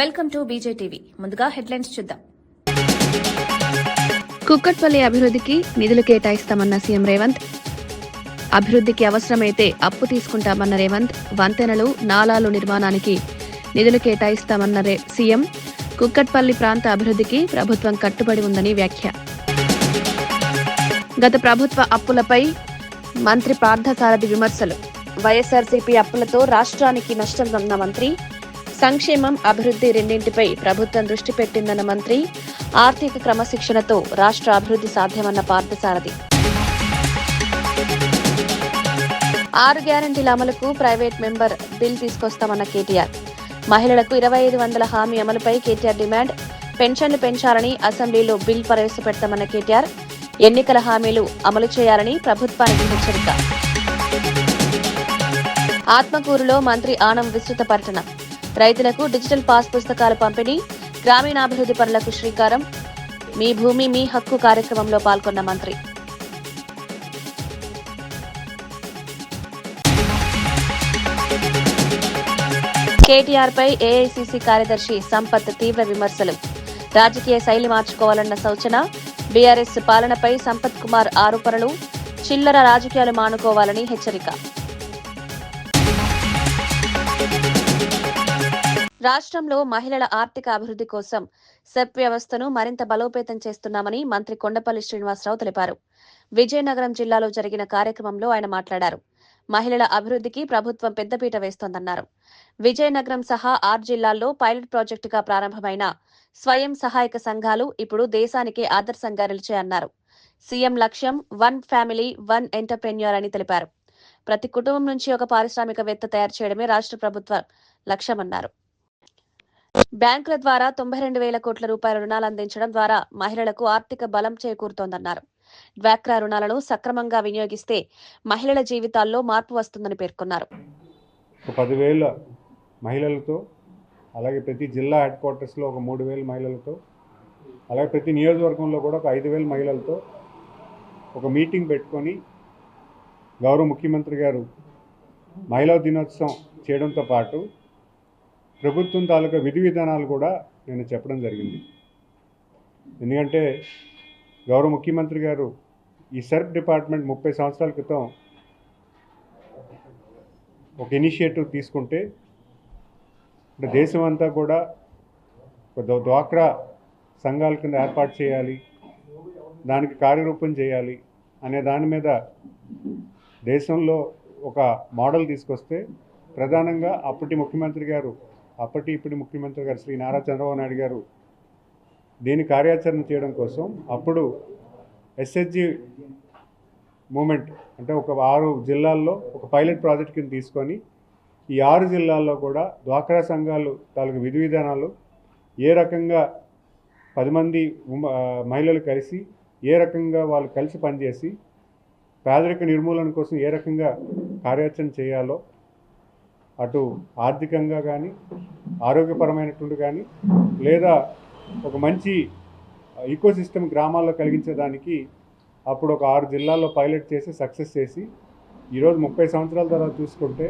Welcome to బీజేటీవీ. ముందుగా headlines చూద్దాం. కుక్కట్పల్లి అభివృద్ధికి నిధులు కేటాయిస్తామన్న సీఎం రేవంత్. అభివృద్ధికి అవసరమైతే అప్పు తీసుకుంటామన్న రేవంత్. వంతెనలు, నాలాలు నిర్మాణానికి నిధులు కేటాయిస్తామన్న సీఎం. కుక్కట్పల్లి ప్రాంత అభివృద్ధికి ప్రభుత్వం కట్టుబడి ఉందని వ్యాఖ్య. గత ప్రభుత్వ అప్పులపై మంత్రి పార్థసారథి విమర్శలు. వైఎస్ఆర్సీపీ అప్పులతో రాష్ట్రానికి నష్టం ఉన్న మంత్రి. సంక్షేమం, అభివృద్ధి రెండింటిపై ప్రభుత్వం దృష్టి పెట్టిందన్న మంత్రి. ఆర్థిక క్రమశిక్షణతో రాష్ట్ర అభివృద్ధి సాధ్యమన్న పార్థసారథి. 6 గ్యారంటీల అమలుకు ప్రైవేట్ మెంబర్ బిల్ తీసుకొస్తామన్న కేటీఆర్. మహిళలకు 2500 హామీ అమలుపై కేటీఆర్ డిమాండ్. పెన్షన్లు పెంచాలని అసెంబ్లీలో బిల్ ప్రవేశపెడతామన్న కేటీఆర్. ఎన్నికల హామీలు అమలు చేయాలని ప్రభుత్వానికి హెచ్చరిక. ఆత్మకూరులో మంత్రి ఆనం విస్తృత పర్యటన. రైతులకు డిజిటల్ పాస్ పుస్తకాల పంపిణీ. గ్రామీణాభివృద్ధి పనులకు శ్రీకారం. మీ భూమి మీ హక్కు కార్యక్రమంలో పాల్గొన్న మంత్రి. కేటీఆర్ పై ఏఐసీసీ కార్యదర్శి సంపత్ తీవ్ర విమర్శలు. రాజకీయ శైలి మార్చుకోవాలన్న సూచన. బీఆర్ఎస్ పాలనపై సంపత్ కుమార్ ఆరోపణలు. చిల్లర రాజకీయాలు మానుకోవాలని హెచ్చరిక. రాష్ట్రంలో మహిళల ఆర్థిక అభివృద్ధి కోసం సెప్ వ్యవస్థను మరింత బలోపేతం చేస్తున్నామని మంత్రి కొండపల్లి శ్రీనివాసరావు తెలిపారు. విజయనగరం జిల్లాలో జరిగిన కార్యక్రమంలో ఆయన మాట్లాడారు. మహిళల అభివృద్ధికి ప్రభుత్వం పెద్దపీట వేస్తోందన్నారు. విజయనగరం సహా 6 జిల్లాల్లో పైలట్ ప్రాజెక్టుగా ప్రారంభమైన స్వయం సహాయక సంఘాలు ఇప్పుడు దేశానికే ఆదర్శంగా నిలిచాయన్నారు. సీఎం లక్ష్యం 1 ఫ్యామిలీ 1 ఎంటర్ప్రెన్యూర్ అని తెలిపారు. ప్రతి కుటుంబం నుంచి ఒక పారిశ్రామికవేత్త తయారు చేయడమే రాష్ట్ర ప్రభుత్వ లక్ష్యమన్నారు. బ్యాంకుల ద్వారా 92,000 కోట్ల రూపాయల రుణాలు అందించడం ద్వారా మహిళలకు ఆర్థిక బలం చేకూరుతోందన్నారు. డ్వాక్రా రుణాలను సక్రమంగా వినియోగిస్తే మహిళల జీవితాల్లో మార్పు వస్తుందని పేర్కొన్నారు. 10,000 మహిళలతో, అలాగే ప్రతి జిల్లా హెడ్ క్వార్టర్స్లో ఒక 3,000 మహిళలతో, అలాగే ప్రతి నియోజకవర్గంలో కూడా ఒక 5,000 మహిళలతో ఒక మీటింగ్ పెట్టుకొని గౌరవ ముఖ్యమంత్రి గారు మహిళా దినోత్సవం చేయడంతో పాటు ప్రభుత్వం తాలూకా విధి విధానాలు కూడా నేను చెప్పడం జరిగింది. ఎందుకంటే గౌరవ ముఖ్యమంత్రి గారు ఈ సెర్ప్ డిపార్ట్మెంట్ 30 సంవత్సరాల క్రితం ఒక ఇనిషియేటివ్ తీసుకుంటే దేశం అంతా కూడా డ్వాక్రా సంఘాల కింద ఏర్పాటు చేయాలి, దానికి కార్యరూపం చేయాలి అనే దాని మీద దేశంలో ఒక మోడల్ తీసుకొస్తే ప్రధానంగా ఇప్పటి ముఖ్యమంత్రి గారు శ్రీ నారా చంద్రబాబు నాయుడు గారు దీని కార్యాచరణ చేయడం కోసం అప్పుడు ఎస్హెచ్జి మూమెంట్ అంటే ఒక 6 జిల్లాల్లో ఒక పైలట్ ప్రాజెక్ట్ కింద తీసుకొని ఈ 6 జిల్లాల్లో కూడా డ్వాక్రా సంఘాలు తాలూకు విధి విధానాలు ఏ రకంగా 10 మంది మహిళలు కలిసి ఏ రకంగా వాళ్ళు కలిసి పనిచేసి పేదరిక నిర్మూలన కోసం ఏ రకంగా కార్యాచరణ చేయాలో అటు ఆర్థికంగా కానీ ఆరోగ్యపరమైనటువంటి కానీ లేదా ఒక మంచి ఈకోసిస్టమ్ గ్రామాల్లో కలిగించేదానికి అప్పుడు ఒక 6 జిల్లాల్లో పైలట్ చేసి సక్సెస్ చేసి ఈరోజు 30 సంవత్సరాల తర్వాత చూసుకుంటే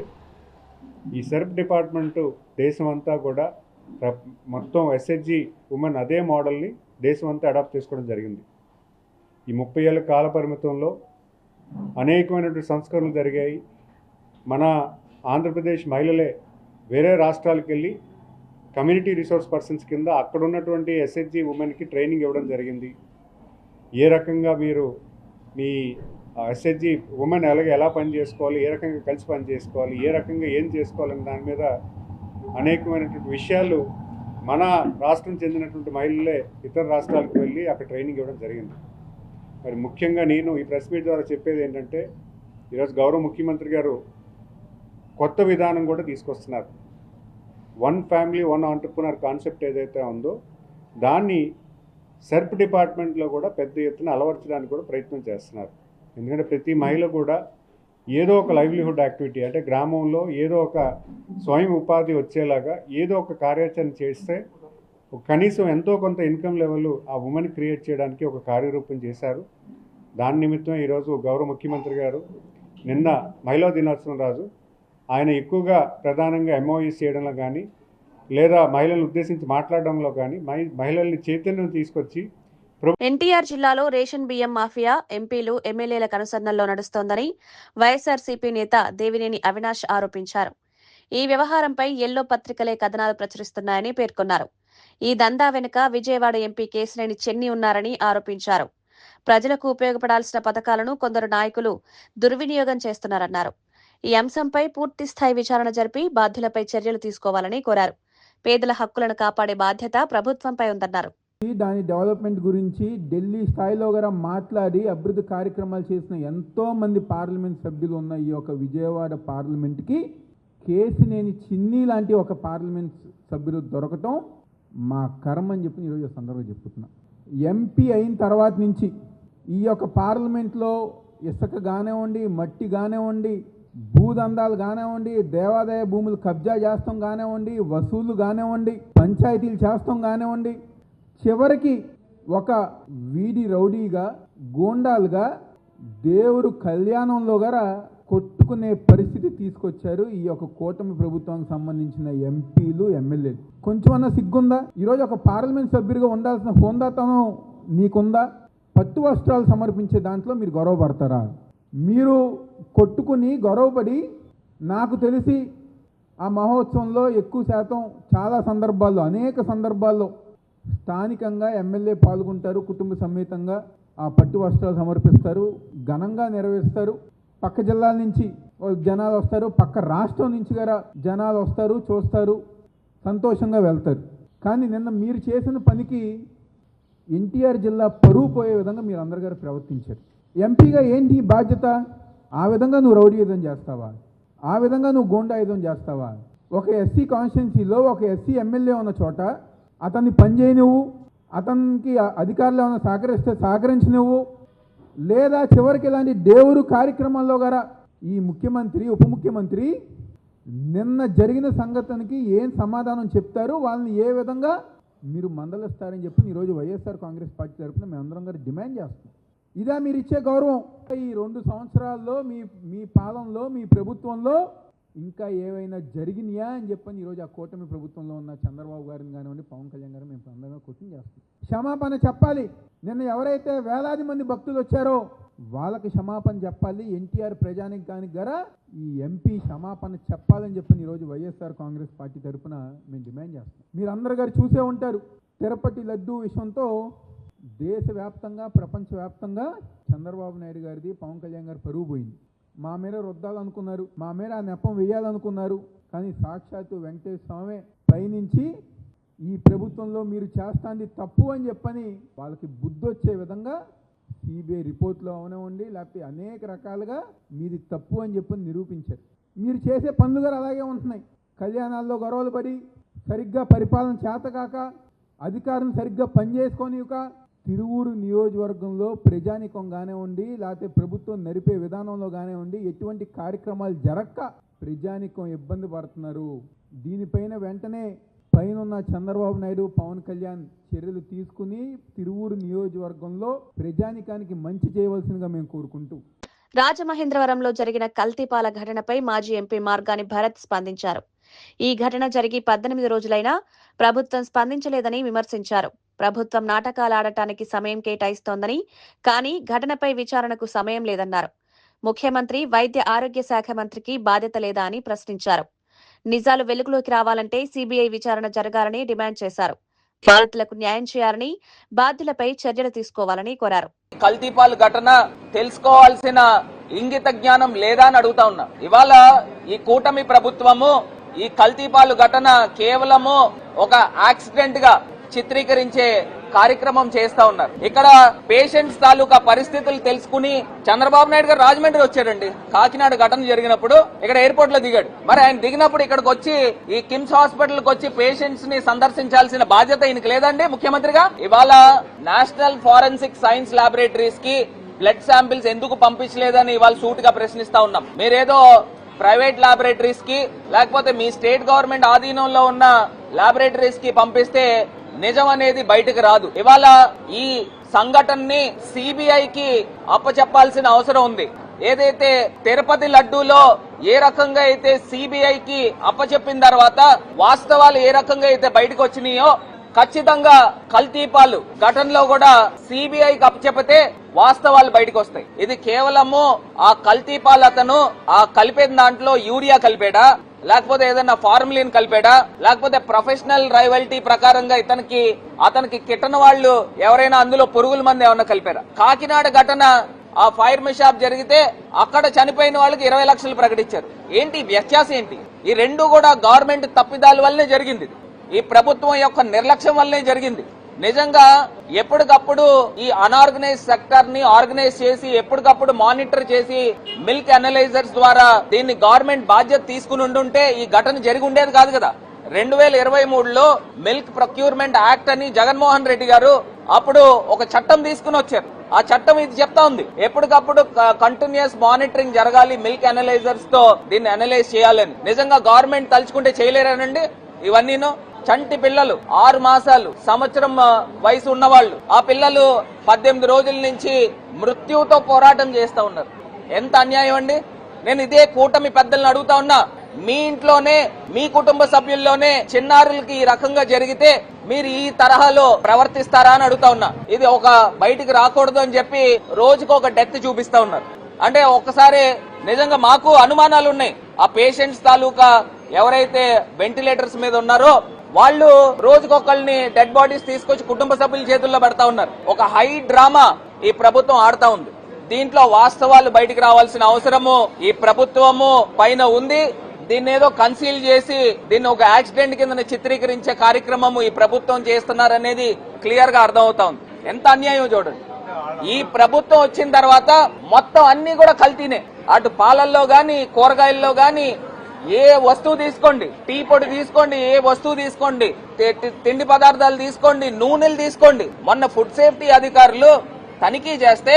ఈ సెర్ప్ డిపార్ట్మెంటు దేశం అంతా కూడా మొత్తం ఎస్హెచ్జి ఉమెన్ అదే మోడల్ని దేశం అంతా అడాప్ట్ చేసుకోవడం జరిగింది. ఈ 30 ఏళ్ళ కాల పరిమితంలో అనేకమైనటువంటి సంస్కరణలు జరిగాయి. మన ఆంధ్రప్రదేశ్ మహిళలే వేరే రాష్ట్రాలకు వెళ్ళి కమ్యూనిటీ రిసోర్స్ పర్సన్స్ కింద అక్కడ ఉన్నటువంటి ఎస్హెచ్జి ఉమెన్కి ట్రైనింగ్ ఇవ్వడం జరిగింది. ఏ రకంగా మీరు మీ ఎస్హెచ్జి ఉమెన్ ఎలా పని చేసుకోవాలి, ఏ రకంగా కలిసి పని చేసుకోవాలి, ఏ రకంగా ఏం చేసుకోవాలని దాని మీద అనేకమైనటువంటి విషయాలు మన రాష్ట్రం చెందినటువంటి మహిళలే ఇతర రాష్ట్రాలకు వెళ్ళి అక్కడ ట్రైనింగ్ ఇవ్వడం జరిగింది. మరి ముఖ్యంగా నేను ఈ ప్రెస్ మీట్ ద్వారా చెప్పేది ఏంటంటే ఈరోజు గౌరవ ముఖ్యమంత్రి గారు కొత్త విధానం కూడా తీసుకొస్తున్నారు. 1 ఫ్యామిలీ 1 ఎంటర్ప్రెన్యూర్ కాన్సెప్ట్ ఏదైతే ఉందో దాన్ని సెర్ప్ డిపార్ట్మెంట్లో కూడా పెద్ద ఎత్తున అలవర్చడానికి కూడా ప్రయత్నం చేస్తున్నారు. ఎందుకంటే ప్రతి మహిళ కూడా ఏదో ఒక లైవ్లీహుడ్ యాక్టివిటీ అంటే గ్రామంలో ఏదో ఒక స్వయం ఉపాధి వచ్చేలాగా ఏదో ఒక కార్యాచరణ చేస్తే కనీసం ఎంతో కొంత ఇన్కమ్ లెవెల్ ఆ ఉమెన్ క్రియేట్ చేయడానికి ఒక కార్యరూపం చేశారు. దాని నిమిత్తం ఈరోజు గౌరవ ముఖ్యమంత్రి గారు నిన్న మహిళా దినోత్సవం రోజు ఆయన ఎక్కువగా ప్రధానంగా ఎంఓయూస్ చేయడంలో కానీ లేదా మహిళలను ఉద్దేశించి మాట్లాడడంలో కానీ మహిళల్ని చైతన్యం తీసుకొచ్చి ఎన్టీఆర్ జిల్లాలో రేషన్ బియ్యం మాఫియా ఎంపీలు ఎమ్మెల్యేల కనుసన్నల్లో నడుస్తోందని వైఎస్ఆర్సీపీ నేత దేవినేని అవినాష్ ఆరోపించారు. ఈ వ్యవహారంపై ఎల్లో పత్రికలే కథనాలు ప్రచురిస్తున్నాయని పేర్కొన్నారు. ఈ దందా వెనుక విజయవాడ ఎంపీ కేశినేని చెన్ని ఉన్నారని ఆరోపించారు. ప్రజలకు ఉపయోగపడాల్సిన పథకాలను కొందరు నాయకులు దుర్వినియోగం చేస్తున్నారన్నారు. ఈ అంశంపై పూర్తిస్థాయి విచారణ జరిపి బాధ్యులపై చర్యలు తీసుకోవాలని కోరారు. పేదల హక్కులను కాపాడే బాధ్యత ప్రభుత్వంపై ఉందన్నారు. దాని డెవలప్మెంట్ గురించి ఢిల్లీ స్థాయిలో కూడా మాట్లాడి అభివృద్ధి కార్యక్రమాలు చేసిన ఎంతో మంది పార్లమెంట్ సభ్యులు ఉన్న ఈ యొక్క విజయవాడ పార్లమెంట్కి కేశినేని చిన్ని లాంటి ఒక పార్లమెంట్ సభ్యులు దొరకటం మా కర్మ అని చెప్పి ఈరోజు సందర్భంగా చెప్పుతున్నా. ఎంపీ అయిన తర్వాత నుంచి ఈ యొక్క పార్లమెంట్లో ఇసుక కానివ్వండి, మట్టి కానివ్వండి, భూదందాలు కానివ్వండి, దేవాదాయ భూములు కబ్జా చేస్తాం కానివ్వండి, వసూలు కానివ్వండి, పంచాయతీలు చేస్తాం కానివ్వండి, చివరికి ఒక వీడి రౌడీగా గూండాలుగా దేవుడు కళ్యాణంలో గల కొట్టుకునే పరిస్థితి తీసుకొచ్చారు ఈ యొక్క కూటమి ప్రభుత్వానికి సంబంధించిన ఎంపీలు, ఎమ్మెల్యేలు. కొంచెమన్నా సిగ్గుందా? ఈరోజు ఒక పార్లమెంట్ సభ్యుడిగా ఉండాల్సిన హోందాతనం నీకుందా? పట్టు వస్త్రాలు సమర్పించే దాంట్లో మీరు గొడవపడతారా? మీరు కొట్టుకుని గొడవపడి, నాకు తెలిసి ఆ మహోత్సవంలో ఎక్కువ శాతం చాలా సందర్భాల్లో, అనేక సందర్భాల్లో స్థానికంగా ఎమ్మెల్యే పాల్గొంటారు, కుటుంబ సమేతంగా ఆ పట్టు వస్త్రాలు సమర్పిస్తారు, ఘనంగా నెరవేరుస్తారు. పక్క జిల్లాల నుంచి జనాలు వస్తారు, పక్క రాష్ట్రం నుంచి కూడా జనాలు వస్తారు, చూస్తారు, సంతోషంగా వెళ్తారు. కానీ నిన్న మీరు చేసిన పనికి ఎన్టీఆర్ జిల్లా పరువు పోయే విధంగా మీరు అందరు గారు ప్రవర్తించారు. ఎంపీగా ఏంటి బాధ్యత? ఆ విధంగా నువ్వు రౌడీయుధం చేస్తావా? ఆ విధంగా నువ్వు గూండాయుధం చేస్తావా? ఒక ఎస్సీ కాన్స్టిట్యున్సీలో ఒక ఎస్సీ ఎమ్మెల్యే ఉన్న చోట అతన్ని పనిచేయనివ్వు, అతనికి అధికారులు ఏమైనా సహకరిస్తే సహకరించనివ్వు, లేదా చివరికి ఇలాంటి దేవుడు కార్యక్రమాల్లో గారా ఈ ముఖ్యమంత్రి, ఉప ముఖ్యమంత్రి నిన్న జరిగిన సంఘటనకి ఏం సమాధానం చెప్తారు, వాళ్ళని ఏ విధంగా మీరు మందలిస్తారని చెప్పి ఈరోజు వైఎస్ఆర్ కాంగ్రెస్ పార్టీ తరఫున మేమందరం గారు డిమాండ్ చేస్తున్నాం. ఇదా మీరు ఇచ్చే గౌరవం? ఈ 2 సంవత్సరాల్లో మీ పాలనలో, మీ ప్రభుత్వంలో ఇంకా ఏవైనా జరిగినాయా అని చెప్పని ఈరోజు ఆ కూటమి ప్రభుత్వంలో ఉన్న చంద్రబాబు గారిని కానివ్వండి, పవన్ కళ్యాణ్ గారు మేము అందరం క్వశ్చన్ చేస్తాం. క్షమాపణ చెప్పాలి. నిన్న ఎవరైతే వేలాది మంది భక్తులు వచ్చారో వాళ్ళకి క్షమాపణ చెప్పాలి. ఎన్టీఆర్ ప్రజానికానికి గర ఈ ఎంపీ క్షమాపణ చెప్పాలని చెప్పని ఈరోజు వైఎస్ఆర్ కాంగ్రెస్ పార్టీ తరఫున మేము డిమాండ్ చేస్తాం. మీరు అందరు గారు చూసే ఉంటారు, తిరుపతి లడ్డూ విషయంతో దేశవ్యాప్తంగా, ప్రపంచవ్యాప్తంగా చంద్రబాబు నాయుడు గారిది, పవన్ కళ్యాణ్ గారి పరువు పోయింది. మా మీద రుద్దాలనుకున్నారు, మా మీద ఆ నెపం వేయాలనుకున్నారు. కానీ సాక్షాత్తు వెంకటేశ్వర స్వామి పైనుంచి ఈ ప్రభుత్వంలో మీరు చేస్తాంది తప్పు అని చెప్పని వాళ్ళకి బుద్ధి వచ్చే విధంగా సిబిఐ రిపోర్ట్లో అవనివ్వండి, లేకపోతే అనేక రకాలుగా మీది తప్పు అని చెప్పని నిరూపించారు. మీరు చేసే పనులు కూడా అలాగే ఉంటున్నాయి. కళ్యాణాల్లో గొడవలు పడి, సరిగ్గా పరిపాలన చేతకాక, అధికారులను సరిగ్గా పనిచేసుకొనిక, తిరువూరు నియోజకవర్గంలో ప్రజానికం కానివ్వండి, లేకపోతే ప్రభుత్వం నడిపే విధానంలో కానివ్వండి, ఎటువంటి కార్యక్రమాలు జరక్క ప్రజానికం ఇబ్బంది పడుతున్నారు. దీనిపైన వెంటనే పైన చంద్రబాబు నాయుడు, పవన్ కళ్యాణ్ చర్యలు తీసుకుని తిరువూరు నియోజకవర్గంలో ప్రజానికానికి మంచి చేయవలసిందిగా మేము కోరుకుంటూ. రాజమహేంద్రవరంలో జరిగిన కల్తీపాల ఘటనపై మాజీ ఎంపీ మార్గాని భరత్ స్పందించారు. ఈ ఘటన జరిగి 18 రోజులైనా ప్రభుత్వం స్పందించలేదని విమర్శించారు. ప్రభుత్వం నాటకాలాడటానికి సమయం కేటాయిస్తోందని, కానీ ఘటనపై విచారణకు సమయం లేదన్నారు. ముఖ్యమంత్రి, వైద్య ఆరోగ్య శాఖ మంత్రికి బాధ్యత లేదా అని ప్రశ్నించారు. నిజాలు వెలుగులోకి రావాలంటే సిబిఐ విచారణ జరగాలని డిమాండ్ చేశారు. బాధితులకు న్యాయం చేయాలని, బాధ్యులపై చర్యలు తీసుకోవాలని కోరారు. కల్తీపాల్ ఘటన తెలుసుకోవాల్సిన ఇంగిత జ్ఞానం లేదా అని అడుగుతా ఉన్నా. ఇవాళ ఈ కూటమి ప్రభుత్వము ఈ కల్తీపాలు ఘటన కేవలము ఒక యాక్సిడెంట్ గా చిత్రీకరించే కార్యక్రమం చేస్తా ఉన్నారు. ఇక్కడ పేషెంట్స్ తాలూకా పరిస్థితులు తెలుసుకుని చంద్రబాబు నాయుడు గారు రాజమండ్రి వచ్చాడండి. కాకినాడ ఘటన జరిగినప్పుడు ఇక్కడ ఎయిర్పోర్ట్ లో దిగాడు. మరి ఆయన దిగినప్పుడు ఇక్కడికి వచ్చి ఈ కిమ్స్ హాస్పిటల్ కి వచ్చి పేషెంట్స్ ని సందర్శించాల్సిన బాధ్యత ఈయనకి లేదండి ముఖ్యమంత్రిగా? ఇవాళ నేషనల్ ఫోరెన్సిక్ సైన్స్ ల్యాబొరేటరీస్ కి బ్లడ్ శాంపిల్స్ ఎందుకు పంపించలేదని ఇవాళ సూటిగా ప్రశ్నిస్తా ఉన్నాం. మీరేదో ప్రైవేట్ ల్యాబొరేటరీస్ కి లేకపోతే మీ స్టేట్ గవర్నమెంట్ ఆధీనంలో ఉన్న ల్యాబొరేటరీస్ కి పంపిస్తే నిజం అనేది బయటకు రాదు. ఇవాళ ఈ సంఘటనని సిబిఐకి అప్పచెప్పాల్సిన అవసరం ఉంది. ఏదైతే తిరుపతి లడ్డూలో ఏ రకంగా అయితే సిబిఐకి అప్పచెప్పిన తర్వాత వాస్తవాలు ఏ రకంగా అయితే బయటకు వచ్చినాయో ఖచ్చితంగా కల్తీపాలు ఘటనలో కూడా సిబిఐకి అప్పచెప్పితే వాస్తవాలు బయటకు వస్తాయి. ఇది కేవలము ఆ కల్తీపాలు అతను ఆ కలిపేది దాంట్లో యూరియా కలిపాడా, లేకపోతే ఏదైనా ఫార్ములిన్ కలిపాడా, లేకపోతే ప్రొఫెషనల్ రైవల్టీ ప్రకారంగా అతనికి కిట్టన వాళ్ళు ఎవరైనా అందులో పురుగుల మంది ఏమన్నా కలిపారా? కాకినాడ ఘటన ఆ ఫైర్ షాప్ జరిగితే అక్కడ చనిపోయిన వాళ్ళకి 20 లక్షలు ప్రకటించారు. ఏంటి వ్యత్యాసం ఏంటి? ఈ రెండు కూడా గవర్నమెంట్ తప్పిదాల వల్లనే జరిగింది. ఈ ప్రభుత్వం యొక్క నిర్లక్ష్యం వల్లనే జరిగింది. నిజంగా ఎప్పటికప్పుడు ఈ అన్ఆర్గనైజ్ సెక్టర్ ని ఆర్గనైజ్ చేసి ఎప్పటికప్పుడు మానిటర్ చేసి మిల్క్ అనలైజర్స్ ద్వారా దీన్ని గవర్నమెంట్ బాధ్యత తీసుకుని ఉండుంటే ఈ ఘటన జరిగి ఉండేది కాదు కదా. 2023లో మిల్క్ ప్రొక్యూర్మెంట్ యాక్ట్ అని జగన్మోహన్ రెడ్డి గారు అప్పుడు ఒక చట్టం తీసుకుని వచ్చారు. ఆ చట్టం ఇది చెప్తా ఉంది, ఎప్పటికప్పుడు కంటిన్యూస్ మానిటరింగ్ జరగాలి, మిల్క్ అనలైజర్స్ తో దీన్ని అనలైజ్ చేయాలని. నిజంగా గవర్నమెంట్ తలుచుకుంటే చేయలేరనండి ఇవన్నీను. చంటి పిల్లలు 6 మాసాలు సంవత్సరం వయసు ఉన్నవాళ్ళు, ఆ పిల్లలు 18 రోజుల నుంచి మృత్యువుతో పోరాటం చేస్తా ఉన్నారు. ఎంత అన్యాయం అండి. నేను ఇదే కూటమి పెద్దలను అడుగుతా ఉన్నా, మీ ఇంట్లోనే మీ కుటుంబ సభ్యుల్లోనే చిన్నారులకి ఈ రకంగా జరిగితే మీరు ఈ తరహాలో ప్రవర్తిస్తారా అని అడుగుతా ఉన్నా. ఇది ఒక బయటికి రాకూడదు అని చెప్పి రోజుకు ఒక డెత్ చూపిస్తా ఉన్నారు. అంటే ఒక్కసారి నిజంగా మాకు అనుమానాలు ఉన్నాయి. ఆ పేషెంట్స్ తాలూకా ఎవరైతే వెంటిలేటర్స్ మీద ఉన్నారో వాళ్ళు రోజుకొకళ్ళని డెడ్ బాడీస్ తీసుకొచ్చి కుటుంబ సభ్యుల చేతుల్లో పెడతా ఉన్నారు. ఒక హై డ్రామా ఈ ప్రభుత్వం ఆడుతా ఉంది. దీంట్లో వాస్తవాలు బయటికి రావాల్సిన అవసరము ఈ ప్రభుత్వము పైన ఉంది. దీన్ని ఏదో కన్సీల్ చేసి దీన్ని ఒక యాక్సిడెంట్ కింద చిత్రీకరించే కార్యక్రమము ఈ ప్రభుత్వం చేస్తున్నారనేది క్లియర్ గా అర్థమవుతా ఉంది. ఎంత అన్యాయం చూడండి. ఈ ప్రభుత్వం వచ్చిన తర్వాత మొత్తం అన్ని కూడా కల్తీనే. అటు పాలల్లో గాని, కూరగాయల్లో గాని, ఏ వస్తువు తీసుకోండి, టీ పొడి తీసుకోండి, ఏ వస్తువు తీసుకోండి, తిండి పదార్థాలు తీసుకోండి, నూనెలు తీసుకోండి. మొన్న ఫుడ్ సేఫ్టీ అధికారులు తనిఖీ చేస్తే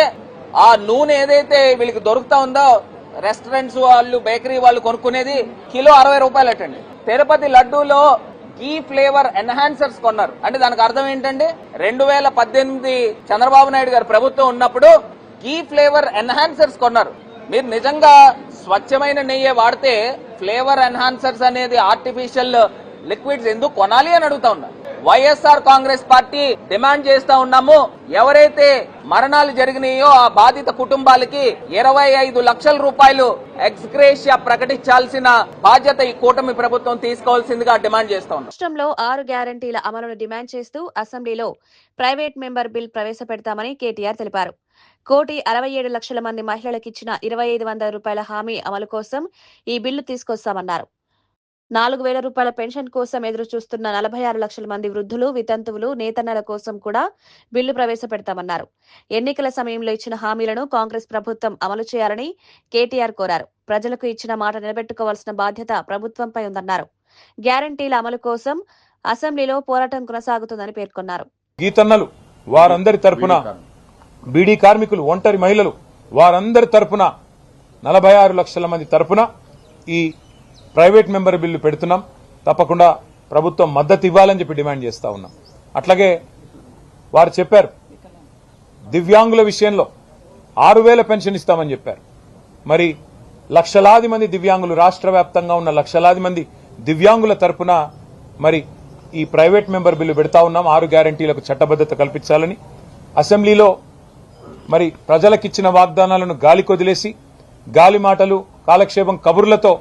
ఆ నూనె ఏదైతే వీళ్ళకి దొరుకుతా ఉందో రెస్టారెంట్స్ వాళ్ళు, బేకరీ వాళ్ళు కొనుక్కునేది కిలో 60 రూపాయలటండి. తిరుపతి లడ్డూలో గీ ఫ్లేవర్ ఎన్హాన్సర్స్ కొన్నారు. అంటే దానికి అర్థం ఏంటండి? 2018 చంద్రబాబు నాయుడు గారు ప్రభుత్వం ఉన్నప్పుడు గీ ఫ్లేవర్ ఎన్హాన్సర్స్ కొన్నారు. మీరు నిజంగా స్వచ్ఛమైన నెయ్యి వాడితే ఫ్లేవర్ ఎన్హాన్సర్స్ అనేది ఆర్టిఫిషియల్ లిక్విడ్స్ ఎందుకు కొనాలి అని అడుగుతా ఉన్నా. వైఎస్ఆర్ కాంగ్రెస్ పార్టీ డిమాండ్ చేస్తా ఉన్నాము, ఎవరైతే మరణాలు జరిగినాయో ఆ బాధిత కుటుంబాలకి 25 లక్షల రూపాయలు ఎక్స్గ్రేషియా ప్రకటించాల్సిన బాధ్యత ఈ కూటమి ప్రభుత్వం తీసుకోవాల్సిందిగా డిమాండ్ చేస్తా ఉన్నాం. రాష్ట్రంలో 6 గ్యారంటీల అమలును డిమాండ్ చేస్తూ అసెంబ్లీలో ప్రైవేట్ మెంబర్ బిల్ ప్రవేశపెడతామని కేటీఆర్ తెలిపారు. 1,67 లక్షల మంది మహిళలకిచ్చిన 2,500 రూపాయల హామీ అమలు కోసం ఈ బిల్లు తీసుకొస్తామన్నారు. 4,000 రూపాయల పెన్షన్ కోసం ఎదురు చూస్తున్న 46 లక్షల మంది వృద్ధులు, వితంతువులు, నేతన్నల కోసం కూడా బిల్లు ప్రవేశపెడతామన్నారు. ఎన్నికల సమయంలో ఇచ్చిన హామీలను కాంగ్రెస్ ప్రభుత్వం అమలు చేయాలని కేటీఆర్ కోరారు. ప్రజలకు ఇచ్చిన మాట నిలబెట్టుకోవాల్సిన బాధ్యత ప్రభుత్వంపై ఉందన్నారు. గ్యారంటీల అమలు కోసం అసెంబ్లీలో పోరాటం కొనసాగుతుందని పేర్కొన్నారు. గీతన్నలు వారందరి తరపున, బీడీ కార్మికులు, ఒంటరి మహిళలు వారందరి తరపున 46 లక్షల మంది తరపున ఈ ప్రైవేట్ మెంబర్ బిల్లు పెడుతున్నాం. తప్పకుండా ప్రభుత్వం మద్దతు ఇవ్వాలని చెప్పి డిమాండ్ చేస్తా ఉన్నాం. అట్లాగే వారు చెప్పారు దివ్యాంగుల విషయంలో 6,000 పెన్షన్ ఇస్తామని చెప్పారు. మరి లక్షలాది మంది దివ్యాంగులు, రాష్ట్ర వ్యాప్తంగా ఉన్న లక్షలాది మంది దివ్యాంగుల తరపున మరి ఈ ప్రైవేట్ మెంబర్ బిల్లు పెడతా ఉన్నాం. 6 గ్యారంటీలకు చట్టబద్దత కల్పించాలని అసెంబ్లీలో మరి ప్రజలకిచ్చిన వాగ్దానాలను గాలి కొదిలేసి గాలి మాటలు, కాలక్షేపం కబుర్లతో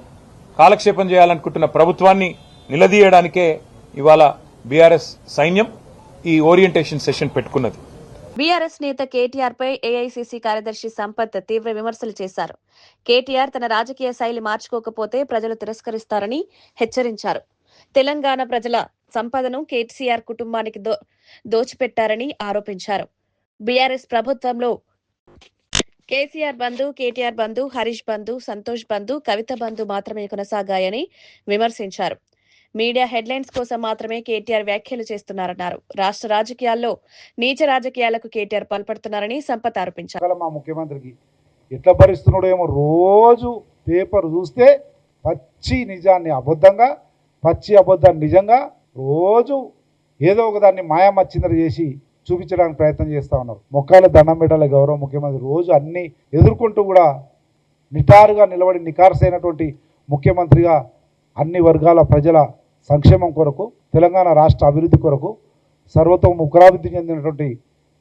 కాలక్షేపం చేయాలనుకుంటున్న ప్రభుత్వాన్ని నిలదీయడానికే ఇవాళ బీఆర్ఎస్ సైన్యం ఈ ఓరియంటేషన్ సెషన్ పెట్టుకున్నది. బీఆర్ఎస్ నేత కేటీఆర్ పై ఏఐసీసీ కార్యదర్శి సంపత్ తీవ్ర విమర్శలు చేశారు. కేటీఆర్ తన రాజకీయ శైలి మార్చుకోకపోతే ప్రజలు తిరస్కరిస్తారని హెచ్చరించారు. తెలంగాణ ప్రజల సంపదను కేసీఆర్ కుటుంబానికి దోచిపెట్టారని ఆరోపించారు. బీఆర్ఎస్ ప్రభుత్వంలో కేసీఆర్ బంధు, కేటీఆర్ బంధు, హరీష్ బంధు, సంతోష్ బంధు, కవిత బంధు మాత్రమే కొనసాగాయని విమర్శించారు. మీడియా హెడ్లైన్స్ కోసం మాత్రమే కేటీఆర్ వ్యాఖ్యలు చేస్తున్నారన్నారు. రాష్ట్ర రాజకీయాల్లో నీచ రాజకీయాలకు కేటీఆర్ పాల్పడుతున్నారని సంపత్ ఆరోపించారు. మా ముఖ్యమంత్రికి ఎట్లా భరిస్తున్నాడో ఏమో, రోజు పేపర్ చూస్తే పచ్చి నిజాన్ని అబద్ధంగా, పచ్చి అబద్ధాన్ని నిజంగా రోజు ఏదో ఒకదాన్ని మాయామచ్చిందర చేసి చూపించడానికి ప్రయత్నం చేస్తూ ఉన్నారు. మొక్కాల దండం పెట్టాలి గౌరవ ముఖ్యమంత్రి. రోజు అన్ని ఎదుర్కొంటూ కూడా నిటారుగా నిలబడి నికార్సైనటువంటి ముఖ్యమంత్రిగా అన్ని వర్గాల ప్రజల సంక్షేమం కొరకు, తెలంగాణ రాష్ట్ర అభివృద్ధి కొరకు, సర్వతోముఖాభివృద్ధి చెందినటువంటి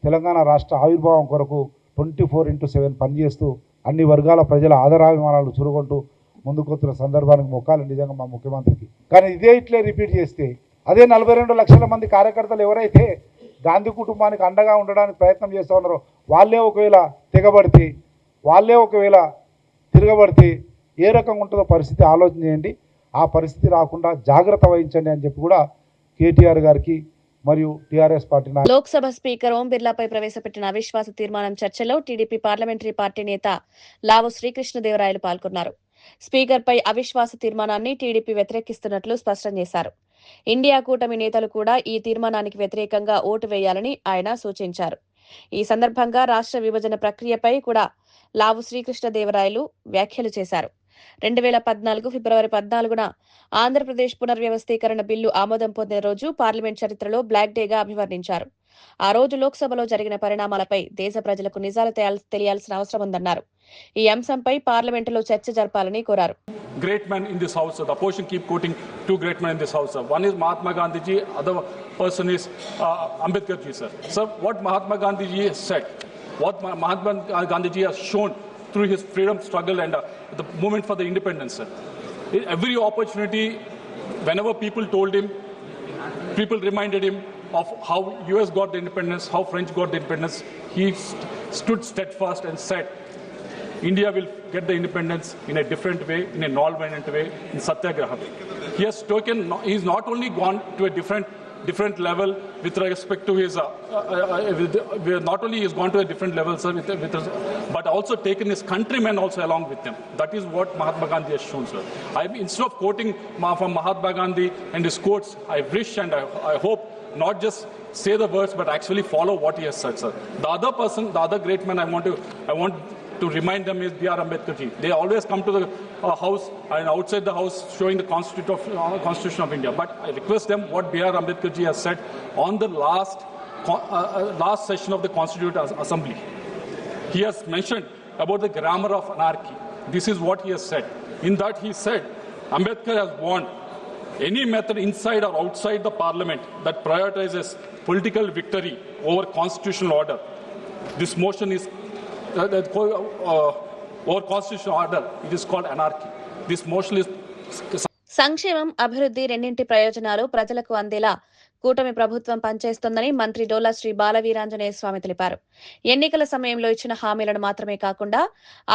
తెలంగాణ రాష్ట్ర ఆవిర్భావం కొరకు 24/7 పనిచేస్తూ అన్ని వర్గాల ప్రజల ఆదరాభిమానాలు చురుగొంటూ ముందుకొస్తున్న సందర్భానికి మొక్కాలి నిజంగా మా ముఖ్యమంత్రికి. కానీ ఇదే ఇట్లే రిపీట్ చేస్తే అదే 42 లక్షల మంది కార్యకర్తలు ఎవరైతే గాంధీ కుటుంబానికి అండగా ఉండడానికి ప్రయత్నం చేస్తూ ఉన్నారో వాళ్ళే ఒకవేళ తెగబడితే, వాళ్ళే ఒకవేళ తిరగబడితే ఏ రకంగా ఉంటుందో పరిస్థితి ఆలోచన చేయండి. ఆ పరిస్థితి రాకుండా జాగ్రత్త వహించండి అని చెప్పి కూడా కేటీఆర్ గారికి మరియు టీఆర్ఎస్ పార్టీ లోక్సభ స్పీకర్ ఓం బిర్లాపై ప్రవేశపెట్టిన అవిశ్వాస తీర్మానం చర్చలో టీడీపీ పార్లమెంటరీ పార్టీ నేత లావు శ్రీకృష్ణదేవరాయలు పాల్గొన్నారు. స్పీకర్పై అవిశ్వాస తీర్మానాన్ని టీడీపీ వ్యతిరేకిస్తున్నట్లు స్పష్టం చేశారు. ఇండియా కూటమి నేతలు కూడా ఈ తీర్మానానికి వ్యతిరేకంగా ఓటు వేయాలని ఆయన సూచించారు. ఈ సందర్భంగా రాష్ట్ర విభజన ప్రక్రియపై కూడా లావు శ్రీకృష్ణదేవరాయలు వ్యాఖ్యలు చేశారు. 2014 ఫిబ్రవరి 14న ఆంధ్రప్రదేశ్ పునర్వ్యవస్థీకరణ బిల్లు ఆమోదం పొందిన రోజు పార్లమెంట్ చరిత్రలో బ్లాక్ డేగా అభివర్ణించారు. ఆ రోజు లోక్సభలో జరిగిన పరిణామాలపై దేశ ప్రజలకు నిజాలు తెలియాల్సిన అవసరం ఉందన్నారు. ఈ అంశంపై పార్లమెంటులో చర్చ జరపాలని కోరారు. Great men in this house, the opposition keep quoting two great men in this house. One is Mahatma Gandhi ji, other person is Ambedkar ji, sir. Sir, what Mahatma Gandhi ji has said, what Mahatma Gandhi ji has shown through his freedom struggle and the movement for the independence, sir. In every opportunity, whenever people told him, people reminded him of how US got the independence, how French got the independence, he stood steadfast and said, India will get the independence in a different way, in a non-violent way, in Satyagraha. He has he's not only gone to a different level with respect to his, not only he's gone to a different level, sir, but also taken his countrymen also along with him. That is what Mahatma Gandhi has shown, sir. Instead of quoting from Mahatma Gandhi and his quotes, I wish and I hope not just say the words, but actually follow what he has said, sir. The other person, the other great man I want to remind them is B.R. Ambedkar ji. They always come to the house and outside the house showing the Constitution of India. But I request them what B.R. Ambedkar ji has said on the last session of the Constituent Assembly. He has mentioned about the grammar of anarchy. This is what he has said. In that he said, Ambedkar has warned any method inside or outside the parliament that prioritizes political victory over constitutional order. This motion is over constitutional order. It is called anarchy. This motion is. సంక్షేమం, అభివృద్ధి రెండింటి ప్రయోజనాలు ప్రజలకు అందేలా కూటమి ప్రభుత్వం పనిచేస్తోందని మంత్రి డోలా శ్రీ బాలవీరాంజనేయ స్వామి తెలిపారు. ఎన్నికల సమయంలో ఇచ్చిన హామీలను మాత్రమే కాకుండా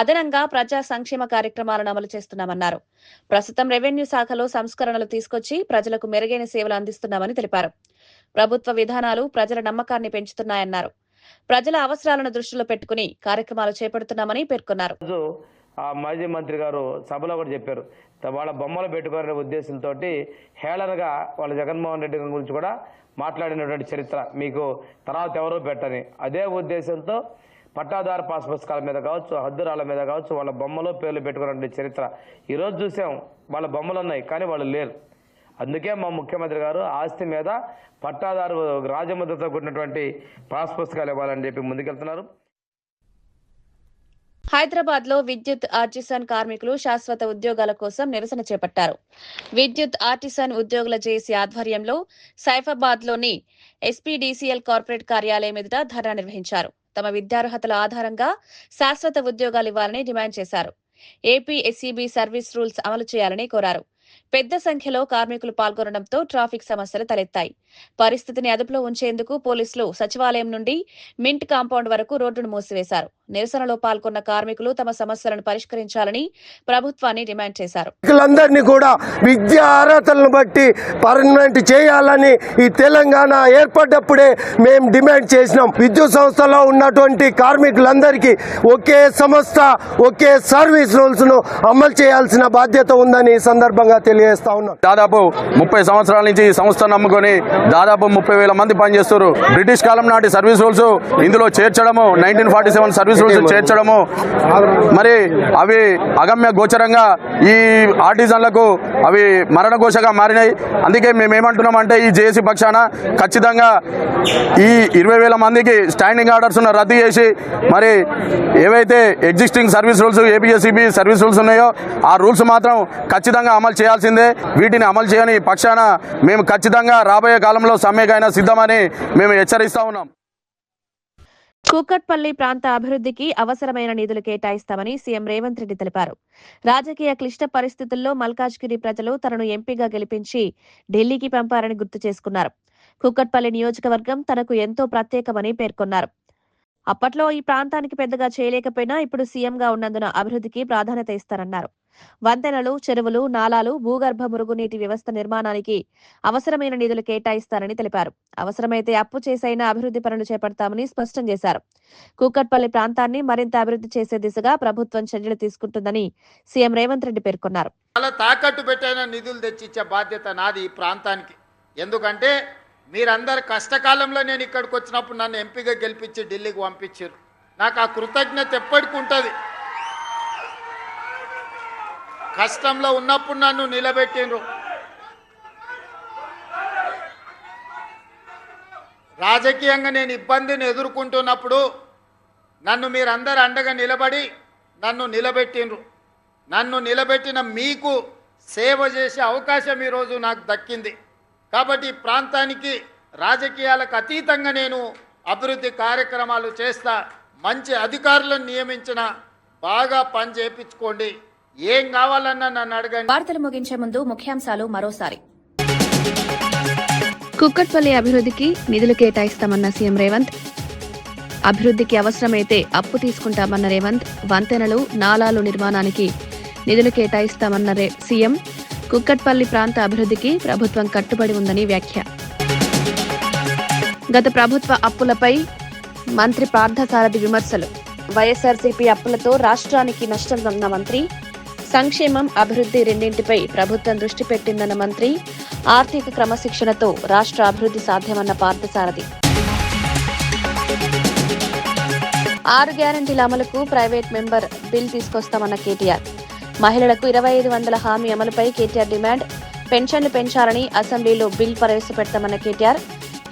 అదనంగా ప్రజా సంక్షేమ కార్యక్రమాలను అమలు చేస్తున్నామన్నారు. ప్రస్తుతం రెవెన్యూ శాఖలో సంస్కరణలు తీసుకొచ్చి ప్రజలకు మెరుగైన సేవలు అందిస్తున్నామని తెలిపారు. ప్రభుత్వ విధానాలు ప్రజల నమ్మకాన్ని పెంచుతున్నాయన్నారు. ప్రజల అవసరాలను దృష్టిలో పెట్టుకుని కార్యక్రమాలు చేపడుతున్నామని పేర్కొన్నారు. మాజీ మంత్రి గారు సభలో కూడా చెప్పారు, వాళ్ళ బొమ్మలు పెట్టుకోవాలనే ఉద్దేశంతో హేళనగా వాళ్ళ జగన్మోహన్ రెడ్డి గురించి కూడా మాట్లాడినటువంటి చరిత్ర మీకు తర్వాత ఎవరో పెట్టని. అదే ఉద్దేశంతో పట్టాదారు పాస్ పుస్తకాల మీద కావచ్చు, హద్దురాల మీద కావచ్చు, వాళ్ళ బొమ్మలు పేర్లు పెట్టుకున్నటువంటి చరిత్ర ఈరోజు చూసాం. వాళ్ళ బొమ్మలు ఉన్నాయి కానీ వాళ్ళు లేరు. అందుకే మా ముఖ్యమంత్రి గారు ఆస్తి మీద పట్టాదారు రాజముద్రతో కూడినటువంటి పాస్ పుస్తకాలు ఇవ్వాలని చెప్పి ముందుకెళ్తున్నారు. హైదరాబాద్ లో విద్యుత్ ఆర్టిసన్ కార్మికులు శాశ్వత ఉద్యోగాల కోసం నిరసన చేపట్టారు. విద్యుత్ ఆర్టిసన్ ఉద్యోగుల జేఏసీ ఆధ్వర్యంలో సైఫాబాద్ లోని ఎస్పీడీసీఎల్ కార్పొరేట్ కార్యాలయం ఎదుట ధర్నా నిర్వహించారు. తమ విద్యార్హతల ఆధారంగా శాశ్వత ఉద్యోగాలు ఇవ్వాలని డిమాండ్ చేశారు. ఏపీ ఎస్సీబీ సర్వీస్ రూల్స్ అమలు చేయాలని కోరారు. పెద్ద సంఖ్యలో కార్మికులు పాల్గొనడంతో ట్రాఫిక్ సమస్యలు తలెత్తాయి. పరిస్థితిని అదుపులో ఉంచేందుకు పోలీసులు సచివాలయం నుండి మింట్ కాంపౌండ్ వరకు రోడ్డును మూసివేశారు. నిరసనలో పాల్గొన్న కార్మికులు తమ సమస్యలను పరిష్కరించాలని ప్రభుత్వాన్ని డిమాండ్ చేశారు. అందరినీ కూడా విద్యా అర్హతలను బట్టి పర్మనెంట్ చేయాలని ఈ తెలంగాణ ఏర్పడ్డప్పుడే మేము డిమాండ్ చేసినాం. విద్యుత్ సంస్థలో ఉన్నటువంటి కార్మికులందరికీ ఒకే సంస్థ, ఒకే సర్వీస్ రూల్స్ ను అమలు చేయాల్సిన బాధ్యత ఉందని ఈ సందర్భంగా సందర్భంగా తెలియజేస్తా ఉన్నాం. దాదాపు 30 సంవత్సరాల నుంచి ఈ సంస్థను నమ్ముకొని దాదాపు 30,000 మంది పనిచేస్తారు. బ్రిటిష్ కాలం నాటి సర్వీస్ రూల్స్ ఇందులో చేర్చడము, 1947 సర్వీస్ రూల్స్ చేర్చడము, మరి అవి అగమ్య గోచరంగా ఈ ఆర్టిజన్లకు అవి మరణఘోషగా మారినాయి. అందుకే మేమేమంటున్నామంటే ఈ జేఏసీ పక్షాన ఖచ్చితంగా ఈ 20,000 మందికి స్టాండింగ్ ఆర్డర్స్ రద్దు చేసి మరి ఏవైతే existing service rules APSCB service rules ఉన్నాయో ఆ రూల్స్ మాత్రం ఖచ్చితంగా అమలు చేయాల్సిందే. వీటిని అమలు చేయని పక్షాన మేము ఖచ్చితంగా రాబోయే కాలంలో సమ్మెకైనా సిద్ధమని మేము హెచ్చరిస్తా ఉన్నాం. కూకట్పల్లి ప్రాంత అభివృద్ధికి అవసరమైన నిధులు కేటాయిస్తామని సీఎం రేవంత్ రెడ్డి తెలిపారు. రాజకీయ క్లిష్ట పరిస్థితుల్లో మల్కాజ్గిరి ప్రజలు తనను ఎంపీగా గెలిపించి ఢిల్లీకి పంపారని గుర్తు చేసుకున్నారు. కూకట్పల్లి నియోజకవర్గం తనకు ఎంతో ప్రత్యేకమని పేర్కొన్నారు. అప్పట్లో ఈ ప్రాంతానికి పెద్దగా చేయలేకపోయినా ఇప్పుడు సీఎంగా ఉన్నందున అభివృద్ధికి ప్రాధాన్యత ఇస్తారన్నారు. వంతెనలు, చెరువులు, నాలాలు, భూగర్భ మురుగునీటి వ్యవస్థ నిర్మాణానికి అవసరమైన నిధులు కేటాయిస్తారని తెలిపారు. అవసరమైతే అప్పు చేసైనా అభివృద్ధి పనులు చేపడతామని స్పష్టం చేశారు. కూకట్పల్లి ప్రాంతాన్ని మరింత అభివృద్ధి చేసే దిశగా ప్రభుత్వం చర్యలు తీసుకుంటుందని సీఎం రేవంత్ రెడ్డి పేర్కొన్నారు. చాలా తాకట్టు పెట్టైన నిధులు తెచ్చిచ్చే బాధ్యత నాది ఈ ప్రాంతానికి. ఎందుకంటే మీరందరు కష్టకాలంలో నేను ఇక్కడికి వచ్చినప్పుడు నన్ను ఎంపీగా గెలిపించి ఢిల్లీకి పంపించారు. నాకు ఆ కృతజ్ఞత ఎప్పటికి ఉంటుంది. కష్టంలో ఉన్నప్పుడు నన్ను నిలబెట్టిండ్రు. రాజకీయంగా నేను ఇబ్బందిని ఎదుర్కొంటున్నప్పుడు నన్ను మీరందరూ అండగా నిలబడి నన్ను నిలబెట్టిండ్రు. నన్ను నిలబెట్టిన మీకు సేవ చేసే అవకాశం ఈరోజు నాకు దక్కింది. కాబట్టి ఈ ప్రాంతానికి రాజకీయాలకు అతీతంగా నేను అభివృద్ధి కార్యక్రమాలు చేస్తా. మంచి అధికారులను నియమించిన బాగా పని చేయించుకోండి. ఏం కావాలన్నా నన్ను అడగండి. వార్తలు ముగించే ముందు ముఖ్యాంశాలు మరోసారి. కుక్కట్పల్లి అభివృద్ధికి నిధులు కేటాయిస్తామన్న సీఎం రేవంత్. అభివృద్ధికి అవసరమైతే అప్పు తీసుకుంటామన్న రేవంత్. వంతెనలు, నాలాలు నిర్మాణానికి నిధులు కేటాయిస్తామన్న సీఎం. కుక్కట్పల్లి ప్రాంత అభివృద్ధికి ప్రభుత్వం కట్టుబడి ఉందని వ్యాఖ్య. గత ప్రభుత్వ అప్పులపై మంత్రి పార్థసారథి విమర్శలు. వైఎస్ఆర్సీపీ అప్పులతో రాష్ట్రానికి నష్టమన్న మంత్రి. సంక్షేమం, అభివృద్ధి రెండింటిపై ప్రభుత్వం దృష్టి పెట్టిందన్న మంత్రి. ఆర్థిక క్రమశిక్షణతో రాష్ట్ర అభివృద్ధి సాధ్యమన్న పార్థసారథి. 6 గ్యారంటీల అమలుకు ప్రైవేట్ మెంబర్ బిల్ తీసుకొస్తామన్న కేటీఆర్. మహిళలకు 2,500 హామీ అమలుపై కేటీఆర్ డిమాండ్. పెన్షన్లు పెంచాలని అసెంబ్లీలో బిల్ ప్రవేశపెడతామన్న కేటీఆర్.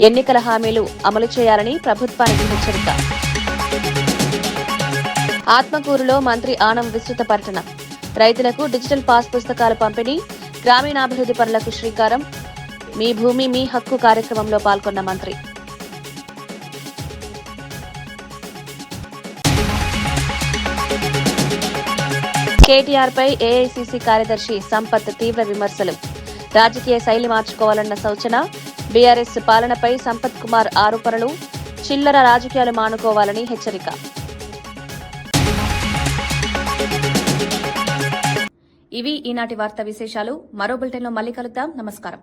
ఎన్నికల హామీలు అమలు చేయాలని ప్రభుత్వానికి హెచ్చరిక. ఆత్మకూరులో మంత్రి ఆనం విస్తృత పర్యటన. రైతులకు డిజిటల్ పాస్ పుస్తకాల పంపిణీ. గ్రామీణాభివృద్ధి పనులకు శ్రీకారం. మీ భూమి మీ హక్కు కార్యక్రమంలో పాల్గొన్న మంత్రి. కేటీఆర్ పై ఏఐసీసీ కార్యదర్శి సంపత్ తీవ్ర విమర్శలు. రాజకీయ శైలి మార్చుకోవాలన్న సూచన. బీఆర్ఎస్ పాలనపై సంపత్ కుమార్ ఆరోపణలు. చిల్లర రాజకీయాలు మానుకోవాలని హెచ్చరిక. ఇవి ఈనాటి వార్తా విశేషాలు. మరో బులెటిన్లో మళ్ళీ కలుద్దాం. నమస్కారం.